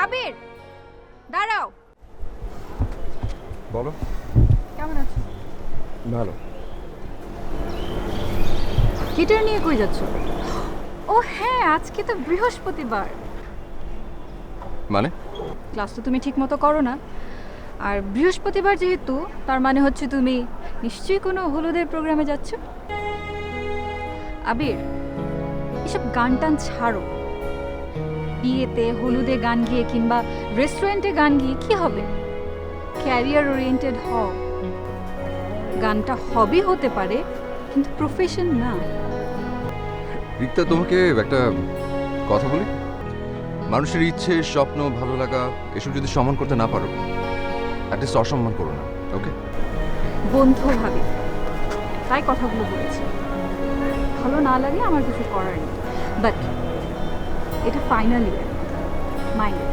আবির, দাঁড়াও। বলো। কেমন আছো? ভালো। গিটার নিয়ে কই যাচ্ছ? ও হ্যাঁ, আজকে তো বৃহস্পতিবার। মানে? ক্লাস তো তুমি ঠিক মতো করো না, আর বৃহস্পতিবার যেহেতু, তার মানে হচ্ছে তুমি নিশ্চয়ই কোনো হলুদের প্রোগ্রামে যাচ্ছ। আবির, এসব গান টান ছাড়ো। বিয়েতে হলুদে গান গিয়ে কিংবা রেস্টুরেন্টে গান গিয়ে কি হবে? ক্যারিয়ার ওরিয়েন্টেড হও। গানটা হবি হতে পারে, কিন্তু প্রফেশন না। রিক্তা, তোমাকে একটা কথা বলি। মানুষের ইচ্ছে, স্বপ্ন, ভালো লাগা এসব যদি সম্মান করতে না পারো, অ্যাটলিস্ট অসম্মান করো না। ওকে? বন্ধু ভাবি, তাই কথাগুলো বলেছি। ভালো না লাগে আমার কিছু করার নেই, বাট এটা ফাইনাল ইয়ার, মাইন্ড।